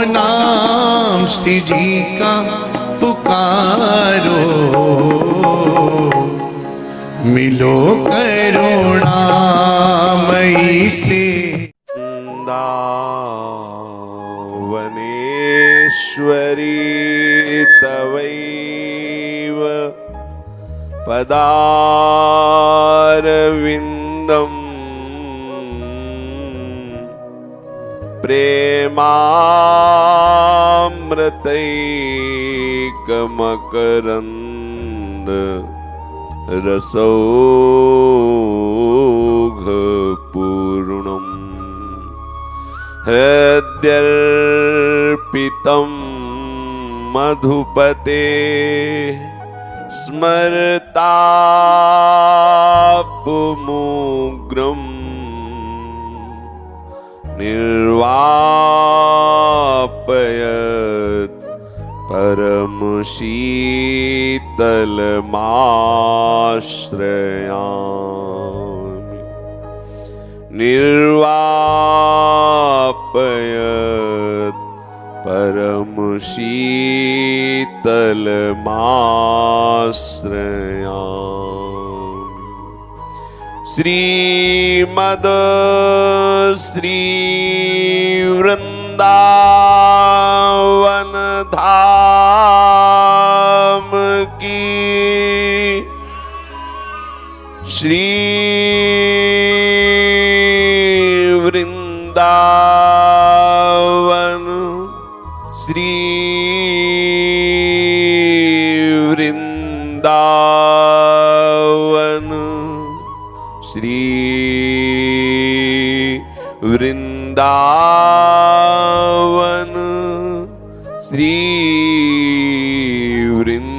नाम श्री जी का पुकारो, मिलो करुणामयी से। वनेश्वरी तवैव पदारविन्दम् प्रेमामृतैकमकरन्द रसौघपूर्णम् हृद्यर्पितं मधुपते स्मरतापमुग्रम् निर्वापयत् परमशीतलमाश्रयामि। निर्वापयत् परमशीतलमाश्रयामि। श्रीमद् श्री वृंदावन धाम की, श्री वृंदावन, श्री वृंदावन, श्री वृंदावन, श्री वृंदावन।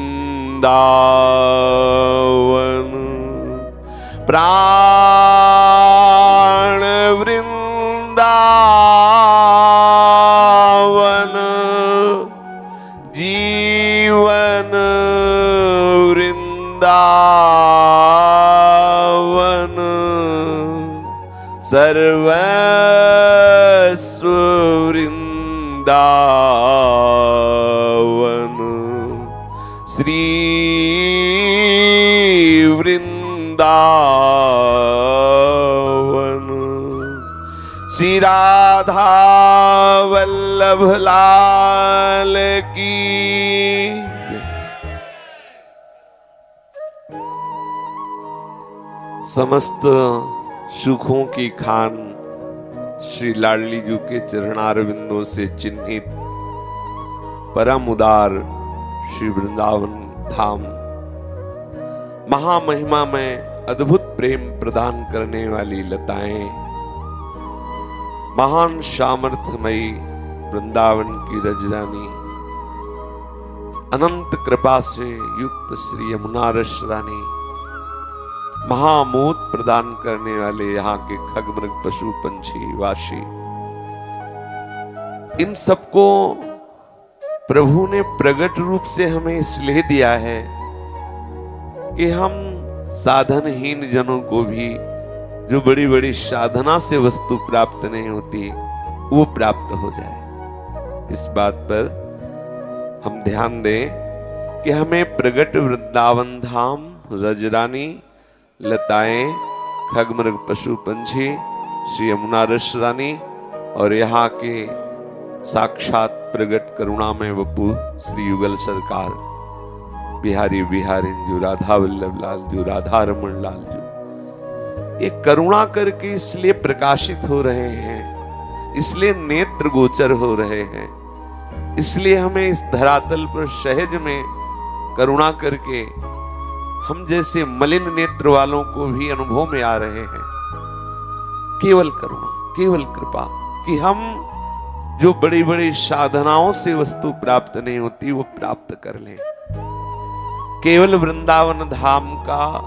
प्राण वृंदावन, जीवन वृंदावन, सर्वस्व वृंदावन, श्री वृंदावन। श्री राधा वल्लभ लाल की। समस्त सुखों की खान श्री लाडली जी के चरणारविंदों से चिन्हित परम उदार श्री वृंदावन धाम महामहिमा में अद्भुत प्रेम प्रदान करने वाली लताएं, महान सामर्थ्यमयी वृंदावन की रजरानी, अनंत कृपा से युक्त श्री यमुना रस रानी, महामोद प्रदान करने वाले यहाँ के खगमृग पशु पंछी वाशी, इन सबको प्रभु ने प्रगट रूप से हमें इसलिए दिया है कि हम साधनहीन जनों को भी, जो बड़ी बड़ी साधना से वस्तु प्राप्त नहीं होती, वो प्राप्त हो जाए। इस बात पर हम ध्यान दें कि हमें प्रगट वृंदावन धाम, रजरानी, लताएं, खगमृग पशु पंछी, श्री यमुना रस रानी और यहाँ के साक्षात प्रगट करुणामय वपु श्री युगल सरकार, बिहारी बिहारी जो, राधा वल्लभ लाल जो, राधा रमन लाल जो, ये करुणा करके इसलिए प्रकाशित हो रहे हैं, इसलिए नेत्र गोचर हो रहे हैं, इसलिए हमें इस धरातल पर सहज में करुणा करके हम जैसे मलिन नेत्र वालों को भी अनुभव में आ रहे हैं। केवल करुणा, केवल कृपा कि हम जो बड़ी बड़ी साधनाओं से वस्तु प्राप्त नहीं होती वो प्राप्त कर लें। केवल वृंदावन धाम का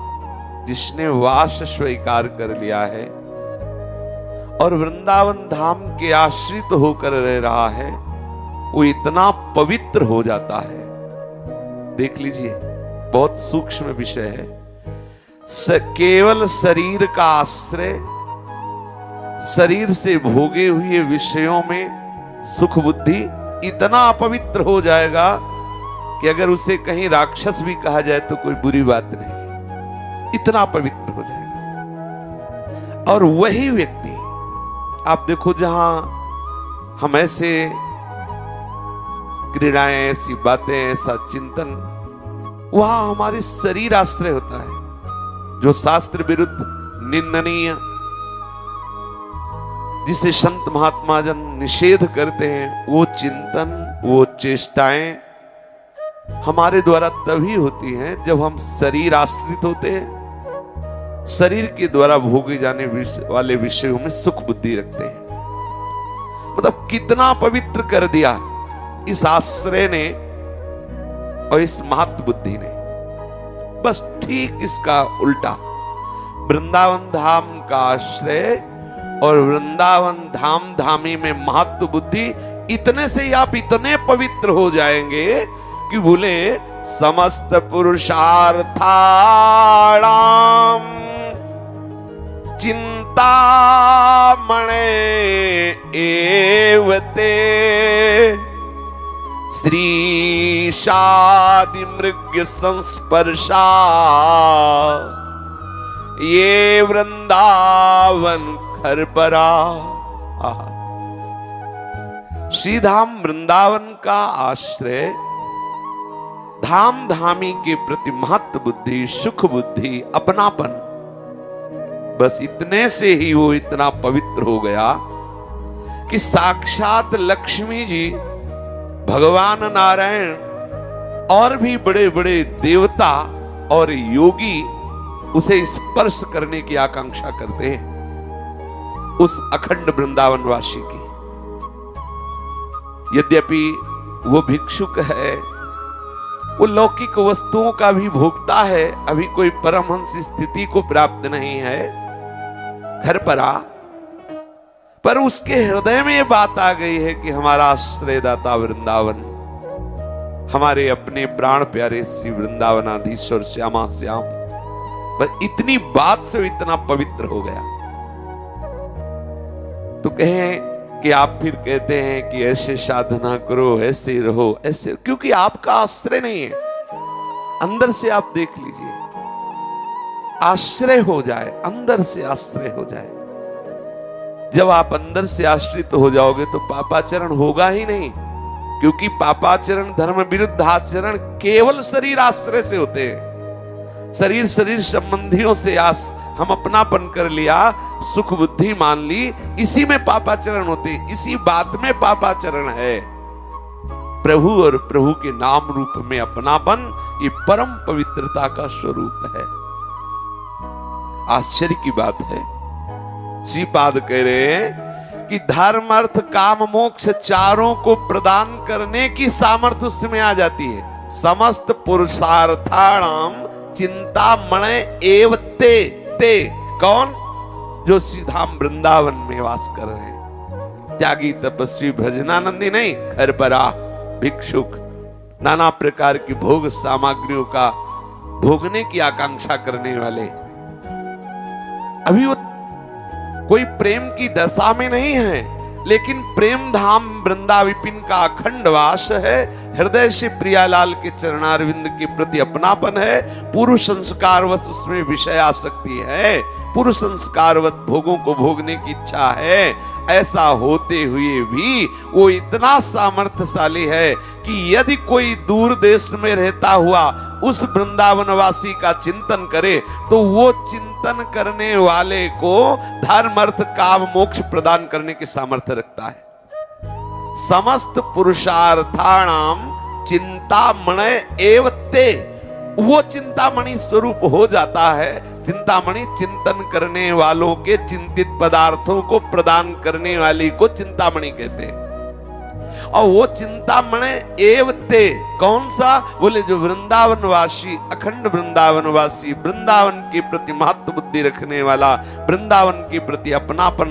जिसने वास स्वीकार कर लिया है और वृंदावन धाम के आश्रित होकर रह रहा है, वो इतना पवित्र हो जाता है। देख लीजिए, बहुत सूक्ष्म विषय है। केवल शरीर का आश्रय, शरीर से भोगे हुए विषयों में सुख बुद्धि इतना अपवित्र हो जाएगा कि अगर उसे कहीं राक्षस भी कहा जाए तो कोई बुरी बात नहीं, इतना पवित्र हो जाएगा। और वही व्यक्ति आप देखो, जहां हम ऐसे क्रीड़ाएं, ऐसी बातें, ऐसा चिंतन, वहां हमारे शरीर आश्रय होता है, जो शास्त्र विरुद्ध, निंदनीय, जिसे संत महात्मा जन निषेध करते हैं, वो चिंतन, वो चेष्टाएं हमारे द्वारा तभी होती हैं जब हम शरीर आश्रित होते हैं, शरीर के द्वारा भोगे जाने वाले विषयों में सुख बुद्धि रखते हैं। मतलब कितना पवित्र कर दिया इस आश्रय ने और इस महत् बुद्धि ने। बस ठीक इसका उल्टा, वृंदावन धाम का आश्रय और वृंदावन धाम धामी में महत्व बुद्धि, इतने से ही आप इतने पवित्र हो जाएंगे कि बोले समस्त पुरुषार्थाणाम चिंतामणे एवते श्रीशादि मृग संस्पर्शा ये वृंदावन खरपरा। श्रीधाम वृंदावन का आश्रय, धाम धामी के प्रति महत्व बुद्धि, सुख बुद्धि, अपनापन, बस इतने से ही वो इतना पवित्र हो गया कि साक्षात लक्ष्मी जी, भगवान नारायण और भी बड़े बड़े देवता और योगी उसे स्पर्श करने की आकांक्षा करते हैं, उस अखंड वृंदावन वासी की। यद्यपि वो भिक्षुक है, वो लौकिक वस्तुओं का भी भोगता है, अभी कोई परमहंस स्थिति को प्राप्त नहीं है, घर पर आ, पर उसके हृदय में ये बात आ गई है कि हमारा आश्रयदाता वृंदावन, हमारे अपने प्राण प्यारे श्री वृंदावनाधीश्वर श्यामा श्याम, बस इतनी बात से इतना पवित्र हो गया। तो कहें कि आप फिर कहते हैं कि ऐसे साधना करो, ऐसे रहो, ऐसे, क्योंकि आपका आश्रय नहीं है। अंदर से आप देख लीजिए, आश्रय हो जाए, अंदर से आश्रय हो जाए। जब आप अंदर से आश्रित हो जाओगे तो पापाचरण होगा ही नहीं, क्योंकि पापाचरण, धर्म विरुद्ध आचरण केवल शरीर आश्रय से होते हैं। शरीर संबंधियों से हम अपनापन कर लिया, सुख बुद्धि मान ली, इसी में पापाचरण होते, इसी बात में पापाचरण है। प्रभु और प्रभु के नाम रूप में अपनापन, ये परम पवित्रता का स्वरूप है। आश्चर्य की बात है, श्रीपाद कह रहे हैं कि धर्म अर्थ काम मोक्ष चारों को प्रदान करने की सामर्थ्य उसमें आ जाती है। समस्त पुरुषार्थाणाम चिंतामणे एव ते कौन? जो श्रीधाम वृंदावन में वास कर रहे हैं, त्यागी तपस्वी भजनानंदी नहीं, घर पर आ, भिक्षुक, नाना प्रकार की भोग सामग्रियों का भोगने की आकांक्षा करने वाले। अभी वो कोई प्रेम की दशा में नहीं है, लेकिन प्रेम धाम वृंदाविपिन का अखंड वास है। हृदय से प्रियालाल के चरणारविंद के प्रति अपनापन है। पूर्व संस्कारवश उसमें विषय आसक्ति है, पूर्व संस्कारवत भोगों को भोगने की इच्छा है। ऐसा होते हुए भी वो इतना सामर्थ्यशाली है कि यदि कोई दूर देश में रहता हुआ उस वृंदावनवासी का चिंतन करे तो वो चिंतन करने वाले को धर्म अर्थ काम मोक्ष प्रदान करने की सामर्थ्य रखता है। समस्त पुरुषार्थाणाम चिंतामणे एव ते, वो चिंतामणि स्वरूप हो जाता है। चिंतामणि चिंतन करने वालों के चिंतित पदार्थों को प्रदान करने वाली को चिंतामणि कहते हैं। और वो चिंतामणि एव ते कौन सा? बोले जो वृंदावनवासी, अखंड वृंदावनवासी, वृंदावन के प्रति महत्व बुद्धि रखने वाला, वृंदावन के प्रति अपनापन,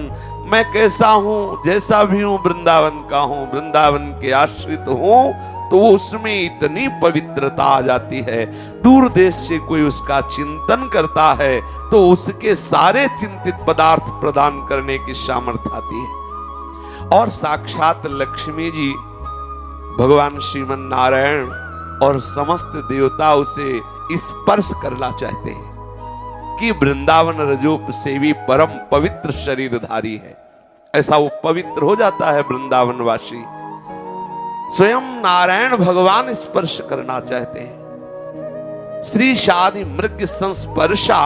मैं कैसा हूं, जैसा भी हूं वृंदावन का हूं, वृंदावन के आश्रित हूं, तो उसमें इतनी पवित्रता आ जाती है। दूर देश से कोई उसका चिंतन करता है तो उसके सारे चिंतित पदार्थ प्रदान करने की सामर्थ्य आती है। और साक्षात लक्ष्मी जी भगवान श्रीमन नारायण और समस्त देवता उसे स्पर्श करना चाहते हैं कि वृंदावन रजोप सेवी परम पवित्र शरीरधारी है। ऐसा वो पवित्र हो जाता है वृंदावनवासी। स्वयं नारायण भगवान स्पर्श करना चाहते हैं। श्री शादी मृग संस्पर्शा,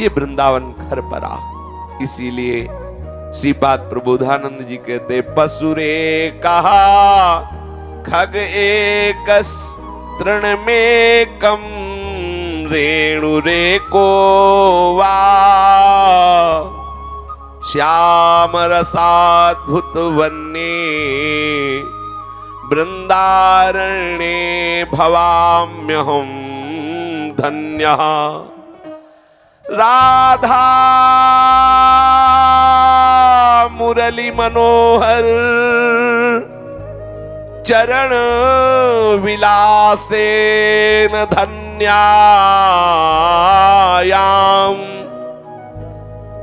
ये वृंदावन घर पर आ। इसीलिए श्रीपाद प्रबोधानंद जी कहते, पसुरे कहा खग एकस तृण में कम रेणु रे को वा श्याम रसाद्भुत वन्ने वृंदारण्ये भवाम्यहं धन्यः। राधा मुरली मनोहर चरण विलासेन धन्यायाम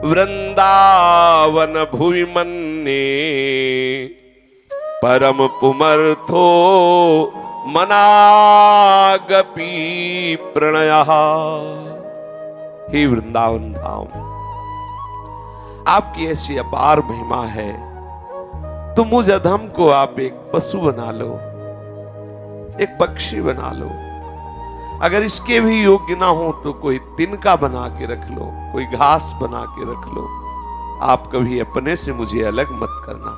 वृंदावन भुवि मन्ये परम पुमर्थो मनागपी प्रणयः। हे वृंदावन धाम, आपकी ऐसी अपार महिमा है, तो मुझ अधम को आप एक पशु बना लो, एक पक्षी बना लो। अगर इसके भी योग्य ना हो तो कोई तिनका बना के रख लो, कोई घास बना के रख लो। आप कभी अपने से मुझे अलग मत करना।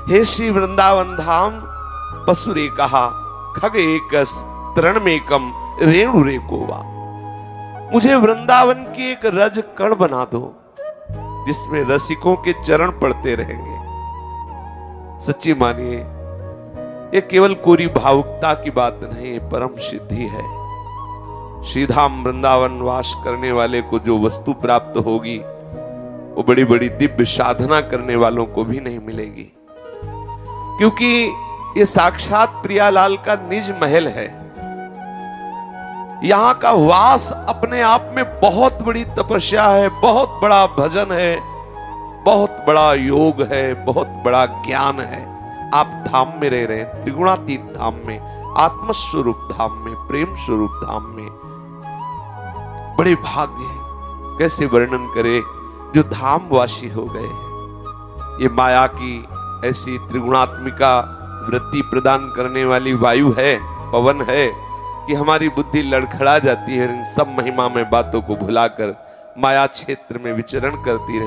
हे श्री वृंदावन धाम, पशुरे कहा खग एकस तृण में कम रेणु रे कोवा। मुझे वृंदावन की एक रज कण बना दो जिसमें रसिकों के चरण पड़ते रहेंगे। सच्ची मानिए, ये केवल कोरी भावुकता की बात नहीं, परम सिद्धि है। श्रीधाम वृंदावन वास करने वाले को जो वस्तु प्राप्त होगी वो बड़ी बड़ी दिव्य साधना करने वालों को भी नहीं मिलेगी, क्योंकि ये साक्षात प्रियालाल का निज महल है। यहां का वास अपने आप में बहुत बड़ी तपस्या है, बहुत बड़ा भजन है, बहुत बड़ा योग है, बहुत बड़ा ज्ञान है। आप धाम में रह रहे हैं, त्रिगुणातीत धाम में, आत्मस्वरूप धाम में, प्रेम स्वरूप धाम में। बड़े भाग्य है, कैसे वर्णन करे जो धामवासी हो गए। ये माया की ऐसी त्रिगुणात्मिका वृत्ति प्रदान करने वाली वायु है, पवन है, कि हमारी बुद्धि लड़खड़ा जाती है। इन सब महिमा में बातों को भुलाकर माया क्षेत्र में विचरण करती रहे।